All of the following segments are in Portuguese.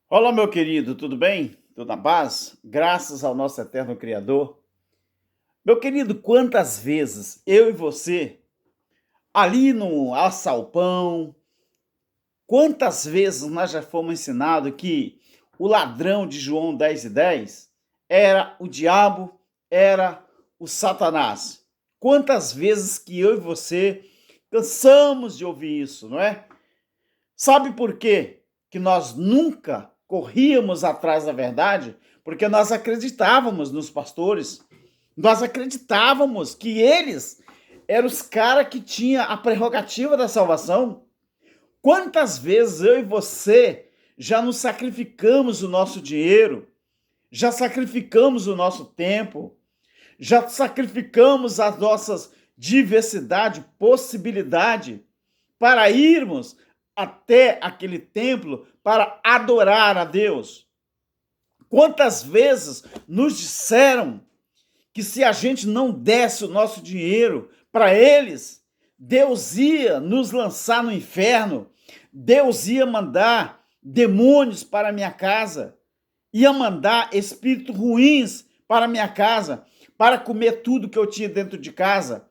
Olá, meu querido, tudo bem? Tudo na paz? Graças ao nosso eterno Criador. Meu querido, quantas vezes eu e você, ali no assalpão, quantas vezes nós já fomos ensinados que o ladrão de João 10:10 era o diabo, era o Satanás? Quantas vezes que eu e você cansamos de ouvir isso, não é? Sabe por quê que nós nunca corríamos atrás da verdade? Porque nós acreditávamos nos pastores, nós acreditávamos que eles eram os caras que tinham a prerrogativa da salvação. Quantas vezes eu e você já nos sacrificamos o nosso dinheiro, já sacrificamos o nosso tempo, já sacrificamos as nossas diversidade, possibilidade para irmos até aquele templo para adorar a Deus. Quantas vezes nos disseram que se a gente não desse o nosso dinheiro para eles, Deus ia nos lançar no inferno, Deus ia mandar demônios para a minha casa, ia mandar espíritos ruins para a minha casa, para comer tudo que eu tinha dentro de casa,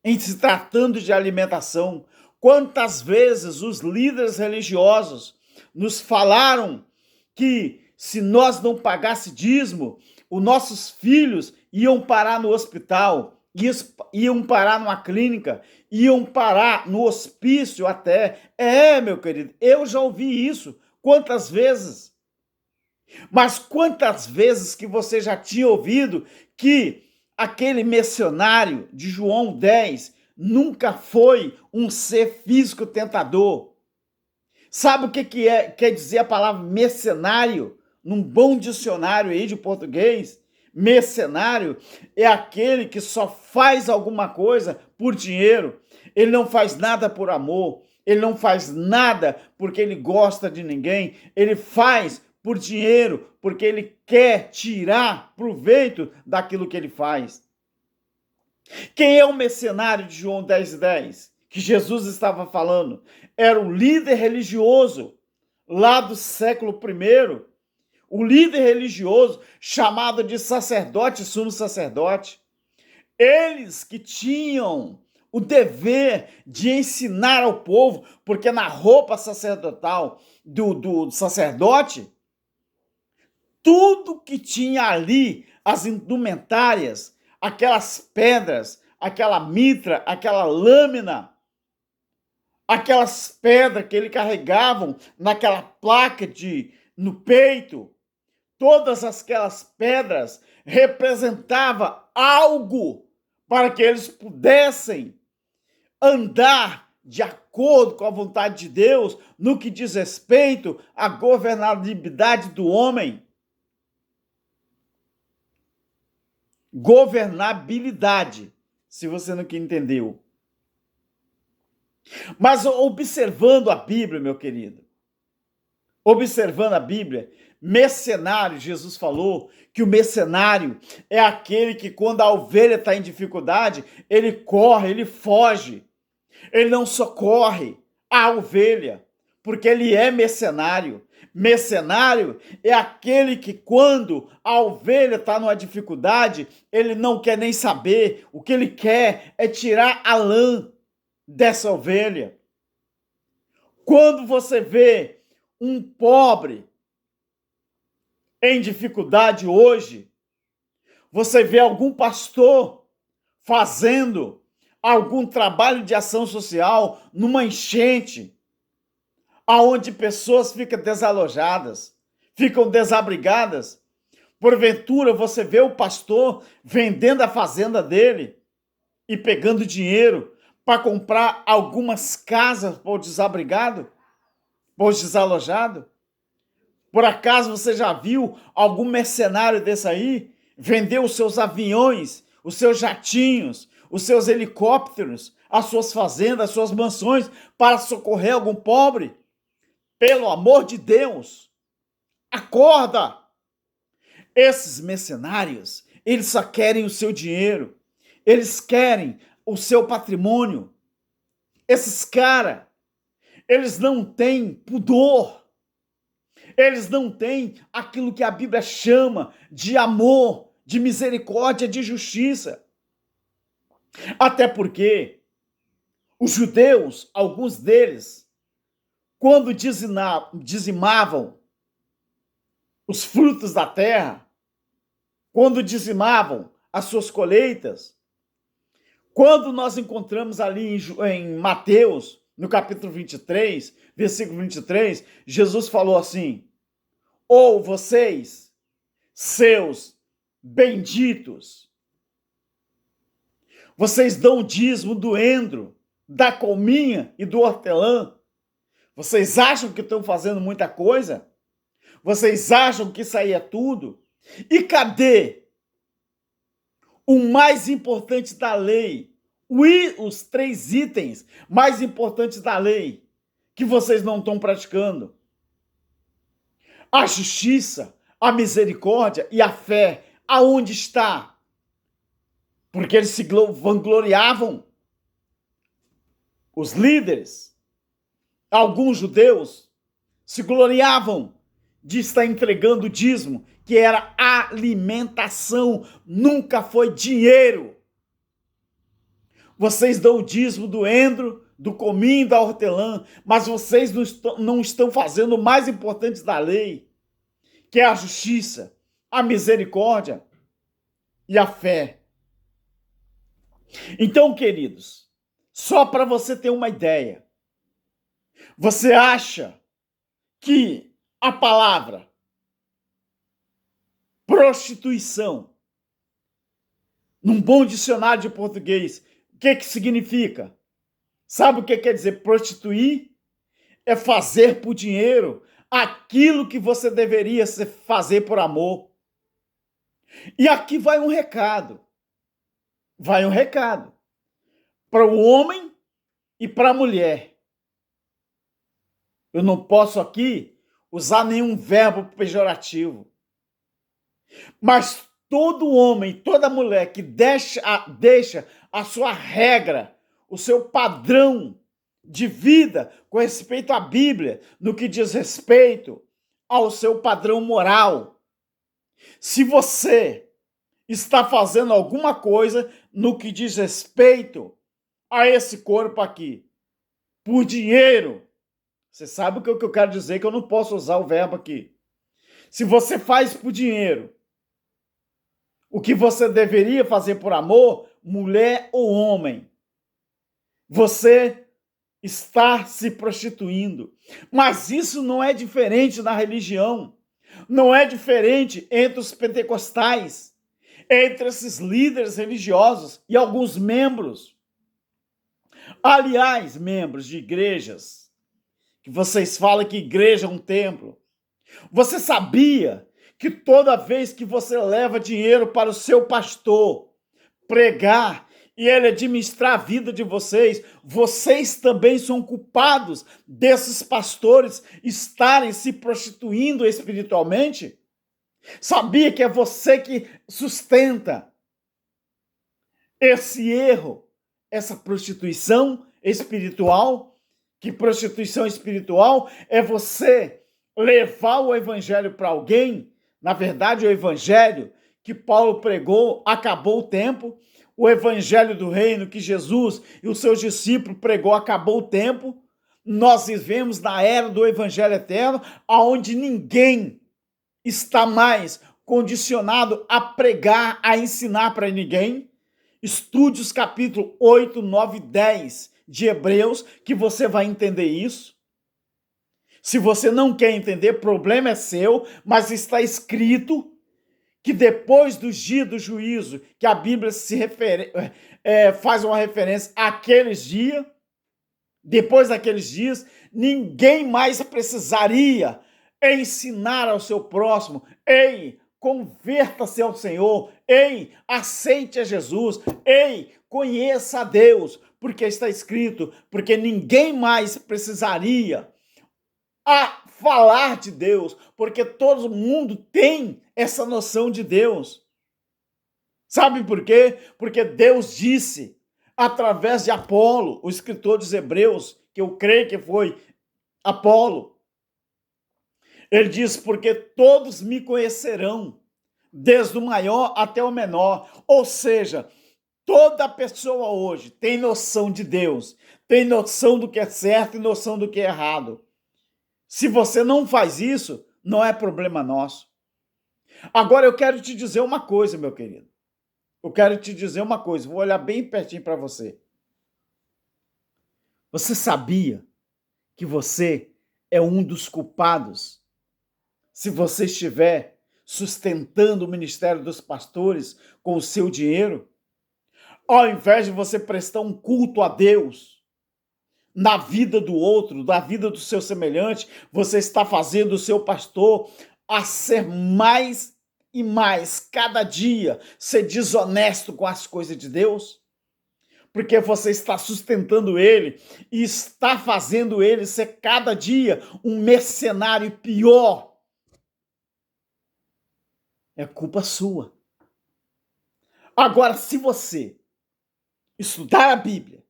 em se tratando de alimentação. Quantas vezes os líderes religiosos nos falaram que se nós não pagasse dízimo, os nossos filhos iam parar no hospital, iam parar numa clínica, iam parar no hospício até. Meu querido, eu já ouvi isso. Quantas vezes? Mas quantas vezes que você já tinha ouvido que aquele missionário de João 10 nunca foi um ser físico tentador? Sabe o que quer dizer a palavra mercenário? Num bom dicionário aí de português, mercenário é aquele que só faz alguma coisa por dinheiro. Ele não faz nada por amor. Ele não faz nada porque ele gosta de ninguém. Ele faz por dinheiro, porque ele quer tirar proveito daquilo que ele faz. Quem é o mercenário de João 10:10? Que Jesus estava falando? Era o líder religioso lá do século I, o líder religioso chamado de sacerdote, sumo sacerdote. Eles que tinham o dever de ensinar ao povo, porque na roupa sacerdotal do sacerdote, tudo que tinha ali, as indumentárias, aquelas pedras, aquela mitra, aquela lâmina, aquelas pedras que ele carregavam naquela placa no peito, todas aquelas pedras representavam algo para que eles pudessem andar de acordo com a vontade de Deus no que diz respeito à governabilidade do homem. Governabilidade, se você não entendeu. Mas observando a Bíblia, meu querido, observando a Bíblia, mercenário, Jesus falou que o mercenário é aquele que quando a ovelha está em dificuldade, ele corre, ele foge. Ele não socorre a ovelha, porque ele é mercenário. Mercenário é aquele que, quando a ovelha está numa dificuldade, ele não quer nem saber. O que ele quer é tirar a lã dessa ovelha. Quando você vê um pobre em dificuldade hoje, você vê algum pastor fazendo algum trabalho de ação social numa enchente, aonde pessoas ficam desalojadas, ficam desabrigadas. Porventura você vê o pastor vendendo a fazenda dele e pegando dinheiro para comprar algumas casas para o desabrigado, para o desalojado? Por acaso você já viu algum mercenário desse aí vender os seus aviões, os seus jatinhos, os seus helicópteros, as suas fazendas, as suas mansões para socorrer algum pobre? Pelo amor de Deus, acorda! Esses mercenários, eles só querem o seu dinheiro, eles querem o seu patrimônio. Esses caras, eles não têm pudor, Eles não têm aquilo que a Bíblia chama de amor, de misericórdia, de justiça. Até porque os judeus, alguns deles, quando dizimavam os frutos da terra, quando dizimavam as suas colheitas, quando nós encontramos ali em Mateus, no capítulo 23, versículo 23, Jesus falou assim: ou vocês, seus benditos, vocês dão o dízimo do endro, da colminha e do hortelã. Vocês acham que estão fazendo muita coisa? Vocês acham que isso aí é tudo? E cadê o mais importante da lei? Os 3 itens mais importantes da lei que vocês não estão praticando: a justiça, a misericórdia e a fé. Aonde está? Porque eles se vangloriavam. Os líderes, alguns judeus, se gloriavam de estar entregando o dízimo, que era alimentação, nunca foi dinheiro. Vocês dão o dízimo do endro, do cominho, da hortelã, mas vocês não estão fazendo o mais importante da lei, que é a justiça, a misericórdia e a fé. Então, queridos, só para você ter uma ideia, você acha que a palavra prostituição, num bom dicionário de português, o que significa? Sabe o que quer dizer prostituir? É fazer por dinheiro aquilo que você deveria fazer por amor. E aqui vai um recado. Vai um recado para o homem e para a mulher. Eu não posso aqui usar nenhum verbo pejorativo. Mas todo homem, toda mulher que deixa a sua regra, o seu padrão de vida com respeito à Bíblia, no que diz respeito ao seu padrão moral. Se você está fazendo alguma coisa no que diz respeito a esse corpo aqui, por dinheiro, você sabe o que eu quero dizer, que eu não posso usar o verbo aqui. Se você faz por dinheiro o que você deveria fazer por amor, mulher ou homem, você está se prostituindo. Mas isso não é diferente na religião. Não é diferente entre os pentecostais, entre esses líderes religiosos e alguns membros. Aliás, membros de igrejas, que vocês falam que igreja é um templo. Você sabia que toda vez que você leva dinheiro para o seu pastor pregar e ele administrar a vida de vocês, vocês também são culpados desses pastores estarem se prostituindo espiritualmente? Sabia que é você que sustenta esse erro, essa prostituição espiritual? Que prostituição espiritual é você levar o evangelho para alguém. Na verdade, o evangelho que Paulo pregou acabou o tempo. O evangelho do reino que Jesus e os seus discípulos pregou acabou o tempo. Nós vivemos na era do evangelho eterno, onde ninguém está mais condicionado a pregar, a ensinar para ninguém. Estude os capítulos 8, 9 e 10 de Hebreus, que você vai entender isso. Se você não quer entender, problema é seu, mas está escrito que depois do dia do juízo, que a Bíblia faz uma referência àqueles dias, depois daqueles dias, ninguém mais precisaria ensinar ao seu próximo: ei, converta-se ao Senhor, ei, aceite a Jesus, ei, conheça a Deus, porque está escrito, porque ninguém mais precisaria a falar de Deus, porque todo mundo tem essa noção de Deus. Sabe por quê? Porque Deus disse, através de Apolo, o escritor dos Hebreus, que eu creio que foi Apolo, Ele diz, porque todos me conhecerão, desde o maior até o menor. Ou seja, toda pessoa hoje tem noção de Deus, tem noção do que é certo e noção do que é errado. Se você não faz isso, não é problema nosso. Agora eu quero te dizer uma coisa, meu querido. Eu quero te dizer uma coisa, vou olhar bem pertinho para você. Você sabia que você é um dos culpados se você estiver sustentando o ministério dos pastores com o seu dinheiro? Ao invés de você prestar um culto a Deus na vida do outro, na vida do seu semelhante, você está fazendo o seu pastor a ser mais e mais, cada dia, ser desonesto com as coisas de Deus? Porque você está sustentando ele e está fazendo ele ser cada dia um mercenário pior. É culpa sua. Agora, se você estudar a Bíblia,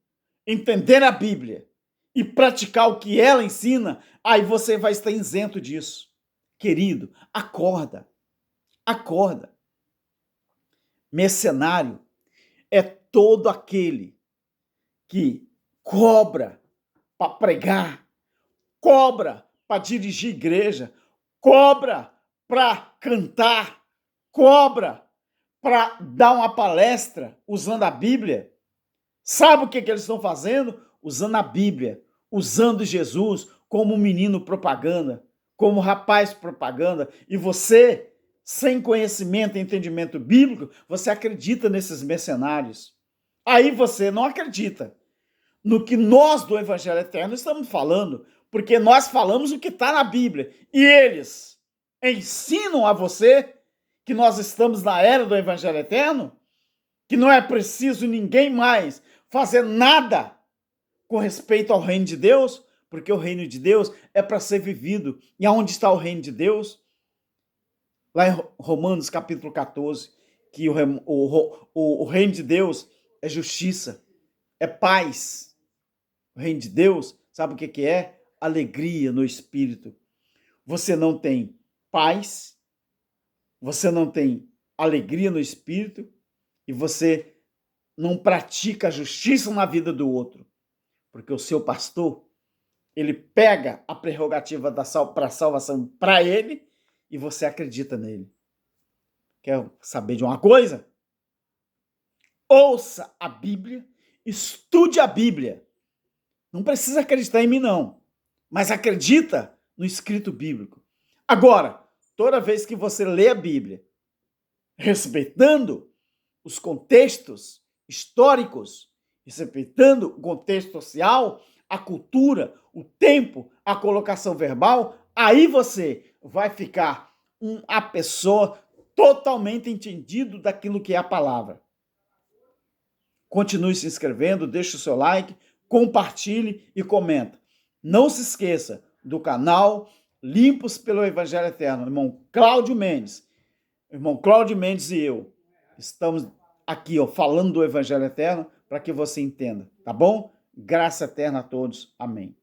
entender a Bíblia e praticar o que ela ensina, aí você vai estar isento disso. Querido, acorda. Acorda. Mercenário é todo aquele que cobra para pregar, cobra para dirigir igreja, cobra para cantar, cobra para dar uma palestra usando a Bíblia. Sabe o que eles estão fazendo? Usando a Bíblia, usando Jesus como menino propaganda, como rapaz propaganda. E você, sem conhecimento e entendimento bíblico, você acredita nesses mercenários. Aí você não acredita no que nós do Evangelho Eterno estamos falando, porque nós falamos o que está na Bíblia. E eles ensinam a você que nós estamos na era do Evangelho Eterno, que não é preciso ninguém mais fazer nada com respeito ao reino de Deus, porque o reino de Deus é para ser vivido. E aonde está o reino de Deus? Lá em Romanos capítulo 14, que o reino de Deus é justiça, é paz. O reino de Deus, sabe o que é? Alegria no espírito. Você não tem paz, você não tem alegria no espírito e você não pratica a justiça na vida do outro. Porque o seu pastor, ele pega a prerrogativa para a salvação para ele e você acredita nele. Quer saber de uma coisa? Ouça a Bíblia, estude a Bíblia. Não precisa acreditar em mim, não. Mas acredita no escrito bíblico. Agora, toda vez que você lê a Bíblia, respeitando os contextos históricos, respeitando o contexto social, a cultura, o tempo, a colocação verbal, aí você vai ficar uma pessoa totalmente entendido daquilo que é a palavra. Continue se inscrevendo, deixe o seu like, compartilhe e comenta. Não se esqueça do canal Limpos pelo Evangelho Eterno. Irmão Cláudio Mendes. Irmão Cláudio Mendes e eu estamos aqui falando do Evangelho Eterno para que você entenda, tá bom? Graça eterna a todos. Amém.